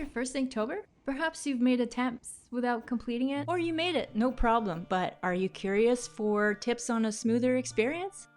your first Inktober? Perhaps you've made attempts without completing it, or you made it, no problem, but are you curious for tips on a smoother experience?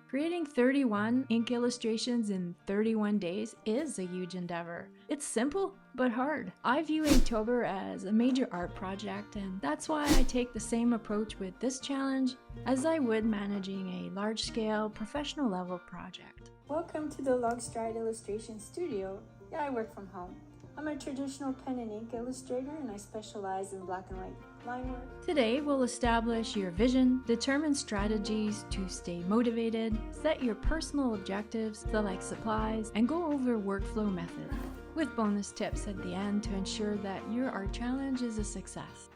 Creating 31 ink illustrations in 31 days is a huge endeavor. It's simple, but hard. I view Inktober as a major art project, and that's why I take the same approach with this challenge as I would managing a large-scale, professional-level project. Welcome to the Logstride Illustration Studio. Yeah, I work from home. I'm a traditional pen and ink illustrator, and I specialize in black and white line work. Today, we'll establish your vision, determine strategies to stay motivated, set your personal objectives, select supplies, and go over workflow methods, with bonus tips at the end to ensure that your art challenge is a success.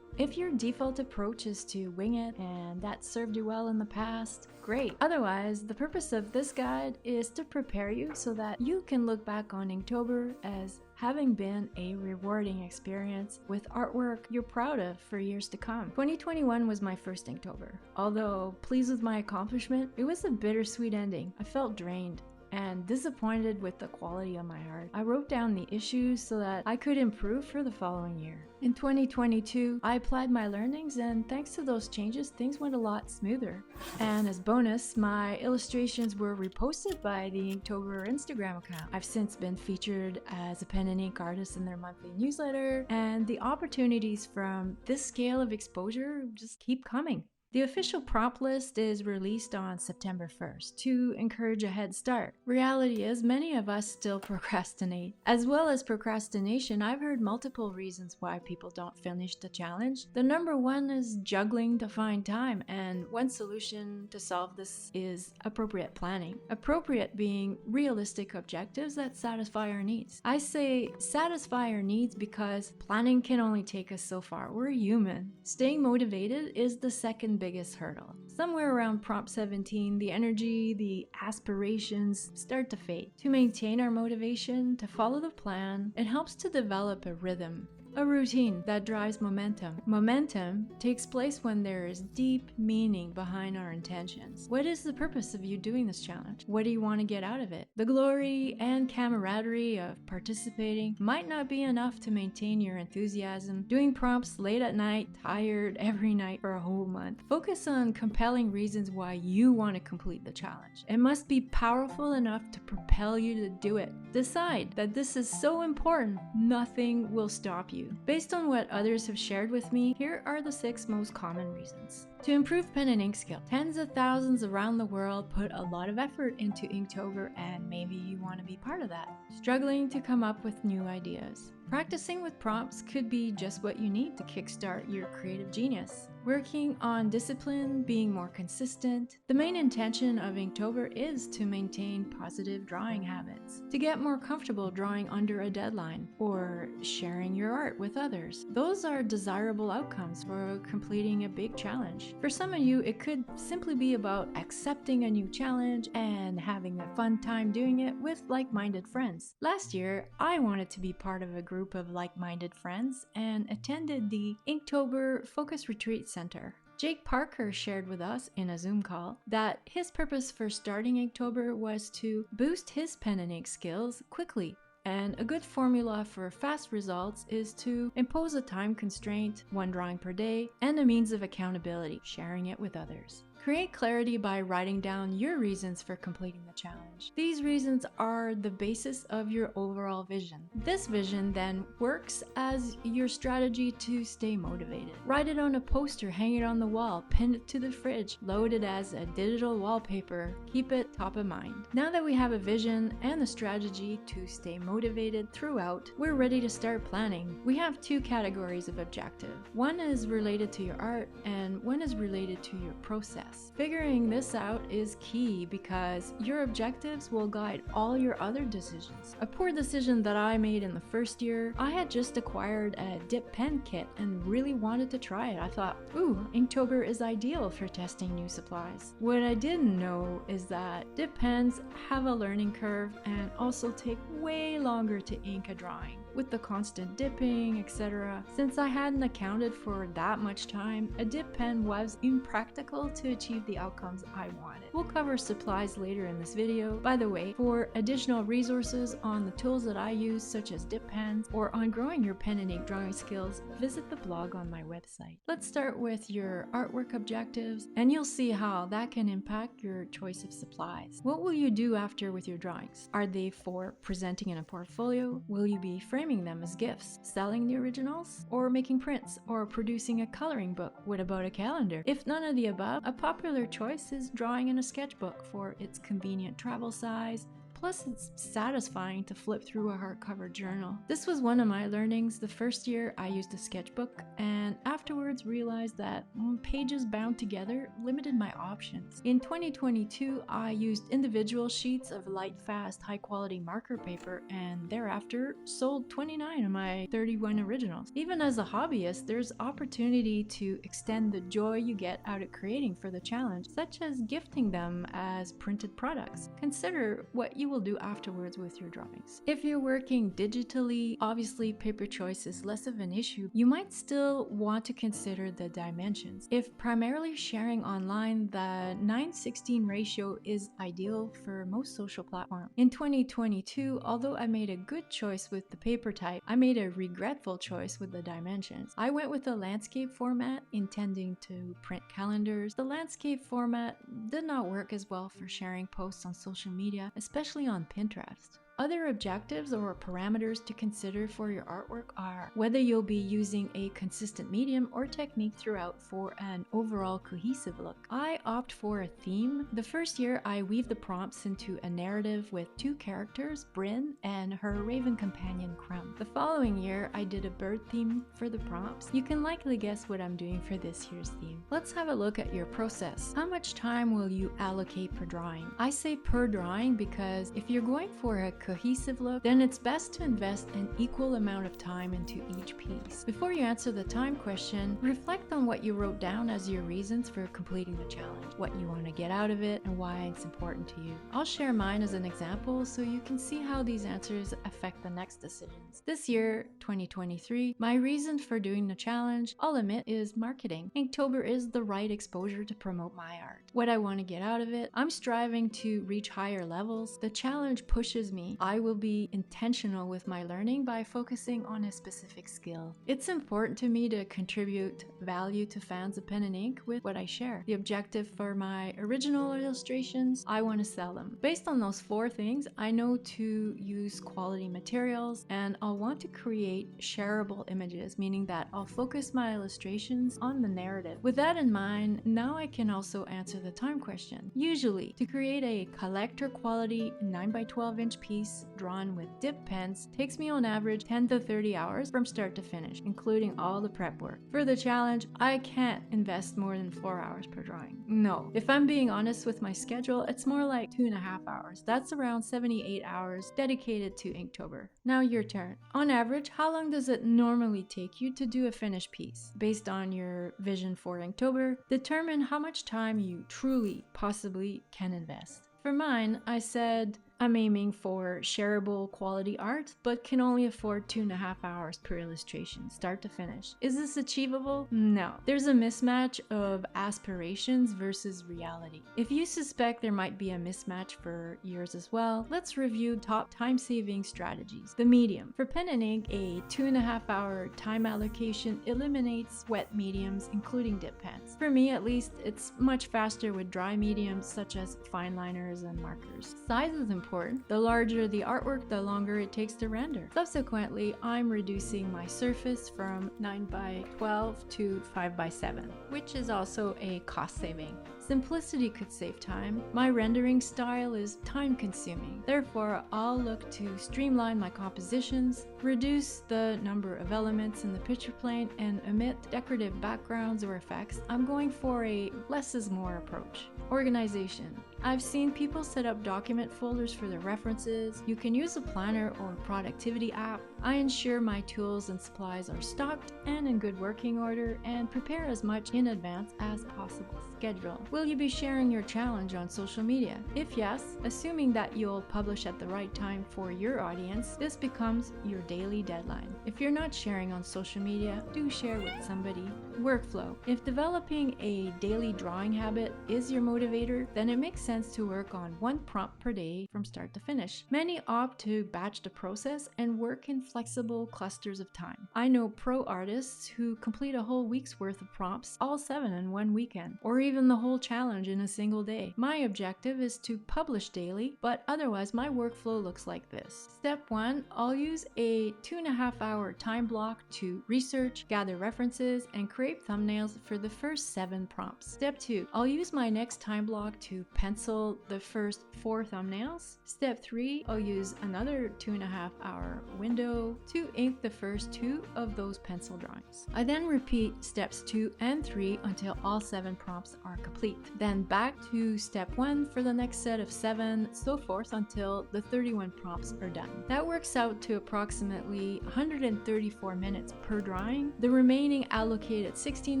If your default approach is to wing it and that served you well in the past, great. Otherwise, the purpose of this guide is to prepare you so that you can look back on Inktober as having been a rewarding experience with artwork you're proud of for years to come. 2021 was my first Inktober. Although pleased with my accomplishment, it was a bittersweet ending. I felt drained and disappointed with the quality of my art. I wrote down the issues so that I could improve for the following year. In 2022, I applied my learnings, and thanks to those changes, things went a lot smoother. And as bonus, my illustrations were reposted by the Inktober Instagram account. I've since been featured as a pen and ink artist in their monthly newsletter, and the opportunities from this scale of exposure just keep coming. The official prompt list is released on September 1st to encourage a head start. Reality is, many of us still procrastinate. As well as procrastination, I've heard multiple reasons why people don't finish the challenge. The number one is juggling to find time, and one solution to solve this is appropriate planning. Appropriate being realistic objectives that satisfy our needs. I say satisfy our needs because planning can only take us so far. We're human. Staying motivated is the second biggest hurdle. Somewhere around prompt 17, the energy, the aspirations start to fade. To maintain our motivation, to follow the plan, it helps to develop a rhythm. A routine that drives momentum. Momentum takes place when there is deep meaning behind our intentions. What is the purpose of you doing this challenge? What do you want to get out of it? The glory and camaraderie of participating might not be enough to maintain your enthusiasm. Doing prompts late at night, tired every night for a whole month. Focus on compelling reasons why you want to complete the challenge. It must be powerful enough to propel you to do it. Decide that this is so important, nothing will stop you. Based on what others have shared with me, here are the 6 most common reasons. To improve pen and ink skill. Tens of thousands around the world put a lot of effort into Inktober, and maybe you want to be part of that. Struggling to come up with new ideas. Practicing with prompts could be just what you need to kickstart your creative genius. Working on discipline, being more consistent. The main intention of Inktober is to maintain positive drawing habits, to get more comfortable drawing under a deadline, or sharing your art with others. Those are desirable outcomes for completing a big challenge. For some of you, it could simply be about accepting a new challenge and having a fun time doing it with like-minded friends. Last year, I wanted to be part of a group of like-minded friends and attended the Inktober Focus Retreat Center. Jake Parker shared with us in a Zoom call that his purpose for starting Inktober was to boost his pen and ink skills quickly. And a good formula for fast results is to impose a time constraint, 1 drawing per day, and a means of accountability, sharing it with others. Create clarity by writing down your reasons for completing the challenge. These reasons are the basis of your overall vision. This vision then works as your strategy to stay motivated. Write it on a poster, hang it on the wall, pin it to the fridge, load it as a digital wallpaper, keep it top of mind. Now that we have a vision and the strategy to stay motivated throughout, we're ready to start planning. We have 2 categories of objective. One is related to your art and one is related to your process. Figuring this out is key because your objectives will guide all your other decisions. A poor decision that I made in the first year, I had just acquired a dip pen kit and really wanted to try it. I thought, ooh, Inktober is ideal for testing new supplies. What I didn't know is that dip pens have a learning curve and also take way longer to ink a drawing. With the constant dipping, etc. Since I hadn't accounted for that much time, a dip pen was impractical to achieve achieve the outcomes I wanted. We'll cover supplies later in this video. By the way, for additional resources on the tools that I use, such as dip pens, or on growing your pen and ink drawing skills, visit the blog on my website. Let's start with your artwork objectives, and you'll see how that can impact your choice of supplies. What will you do after with your drawings? Are they for presenting in a portfolio? Will you be framing them as gifts, selling the originals, or making prints, or producing a coloring book? What about a calendar? If none of the above, a popular choice is drawing in a sketchbook for its convenient travel size. Plus, it's satisfying to flip through a hardcover journal. This was one of my learnings. The first year I used a sketchbook, and afterwards realized that pages bound together limited my options. In 2022, I used individual sheets of light, fast, high-quality marker paper, and thereafter sold 29 of my 31 originals. Even as a hobbyist, there's opportunity to extend the joy you get out of creating for the challenge, such as gifting them as printed products. Consider what you will do afterwards with your drawings. If you're working digitally, obviously paper choice is less of an issue. You might still want to consider the dimensions. If primarily sharing online, the 9:16 ratio is ideal for most social platforms. In 2022, although I made a good choice with the paper type, I made a regretful choice with the dimensions. I went with the landscape format, intending to print calendars. The landscape format did not work as well for sharing posts on social media, especially on Pinterest. Other objectives or parameters to consider for your artwork are whether you'll be using a consistent medium or technique throughout for an overall cohesive look. I opt for a theme. The first year I weaved the prompts into a narrative with two characters, Bryn and her raven companion Crumb. The following year I did a bird theme for the prompts. You can likely guess what I'm doing for this year's theme. Let's have a look at your process. How much time will you allocate per drawing? I say per drawing because if you're going for a cohesive look, then it's best to invest an equal amount of time into each piece. Before you answer the time question, reflect on what you wrote down as your reasons for completing the challenge, what you want to get out of it, and why it's important to you. I'll share mine as an example so you can see how these answers affect the next decisions. This year, 2023, my reason for doing the challenge, I'll admit, is marketing. Inktober is the right exposure to promote my art. What I want to get out of it, I'm striving to reach higher levels. The challenge pushes me. I will be intentional with my learning by focusing on a specific skill. It's important to me to contribute value to fans of pen and ink with what I share. The objective for my original illustrations, I want to sell them. Based on those four things, I know to use quality materials, and I'll want to create shareable images, meaning that I'll focus my illustrations on the narrative. With that in mind, now I can also answer the time question. Usually, to create a collector quality 9x12-inch piece drawn with dip pens takes me on average 10 to 30 hours from start to finish, including all the prep work. For the challenge, I can't invest more than 4 hours per drawing. No. If I'm being honest with my schedule, it's more like 2.5 hours. That's around 78 hours dedicated to Inktober. Now your turn. On average, how long does it normally take you to do a finished piece? Based on your vision for Inktober, determine how much time you truly, possibly can invest. For mine, I said I'm aiming for shareable quality art, but can only afford 2.5 hours per illustration, start to finish. Is this achievable? No. There's a mismatch of aspirations versus reality. If you suspect there might be a mismatch for yours as well, let's review top time-saving strategies. The medium. For pen and ink, a 2.5-hour time allocation eliminates wet mediums, including dip pens. For me, at least, it's much faster with dry mediums such as fine liners and markers. Size is important. The larger the artwork, the longer it takes to render. Subsequently, I'm reducing my surface from 9x12 to 5x7, which is also a cost saving. Simplicity could save time. My rendering style is time consuming. Therefore, I'll look to streamline my compositions, reduce the number of elements in the picture plane, and omit decorative backgrounds or effects. I'm going for a less is more approach. Organization. I've seen people set up document folders for their references. You can use a planner or productivity app. I ensure my tools and supplies are stocked and in good working order, and prepare as much in advance as possible. Schedule. Will you be sharing your challenge on social media? If yes, assuming that you'll publish at the right time for your audience, this becomes your daily deadline. If you're not sharing on social media, do share with somebody. Workflow. If developing a daily drawing habit is your motivator, then it makes sense to work on one prompt per day from start to finish. Many opt to batch the process and work in flexible clusters of time. I know pro artists who complete a whole week's worth of prompts, all 7 in one weekend, or even the whole challenge in a single day. My objective is to publish daily, but otherwise my workflow looks like this. Step 1, I'll use a 2.5-hour time block to research, gather references, and create thumbnails for the first 7 prompts. Step 2, I'll use my next time block to pencil the first 4 thumbnails. Step 3, I'll use another 2.5-hour window to ink the first 2 of those pencil drawings. I then repeat steps 2 and 3 until all 7 prompts are complete. Then back to step 1 for the next set of 7, so forth until the 31 prompts are done. That works out to approximately 134 minutes per drawing. The remaining allocated 16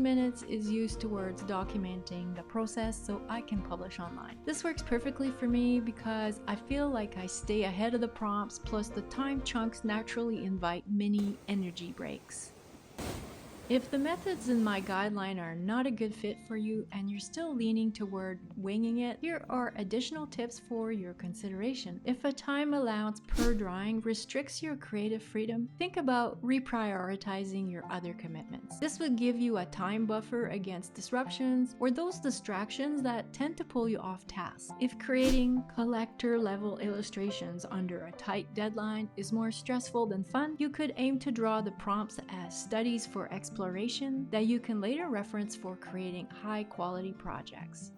minutes is used towards documenting the process so I can publish online. This works perfectly for me because I feel like I stay ahead of the prompts, plus the time chunks naturally invite mini energy breaks. If the methods in my guideline are not a good fit for you and you're still leaning toward winging it, here are additional tips for your consideration. If a time allowance per drawing restricts your creative freedom, think about reprioritizing your other commitments. This would give you a time buffer against disruptions or those distractions that tend to pull you off task. If creating collector-level illustrations under a tight deadline is more stressful than fun, you could aim to draw the prompts as studies for exploration that you can later reference for creating high-quality projects.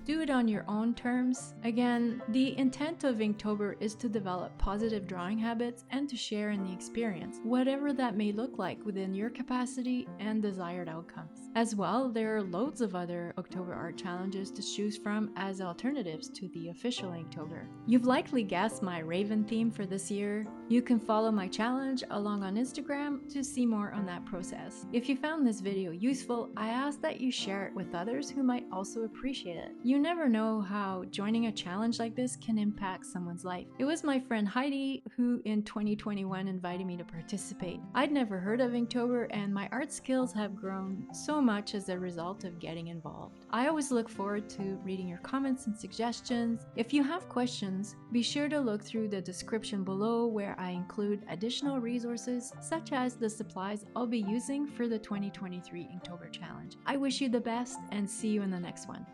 Do it on your own terms. Again, the intent of Inktober is to develop positive drawing habits and to share in the experience, whatever that may look like within your capacity and desired outcomes. As well, there are loads of other October art challenges to choose from as alternatives to the official Inktober. You've likely guessed my Raven theme for this year. You can follow my challenge along on Instagram to see more on that process. If you found this video useful, I ask that you share it with others who might also appreciate it. You never know how joining a challenge like this can impact someone's life. It was my friend Heidi who in 2021 invited me to participate. I'd never heard of Inktober and my art skills have grown so much as a result of getting involved. I always look forward to reading your comments and suggestions. If you have questions, be sure to look through the description below where I include additional resources such as the supplies I'll be using for the 2023 Inktober challenge. I wish you the best and see you in the next one.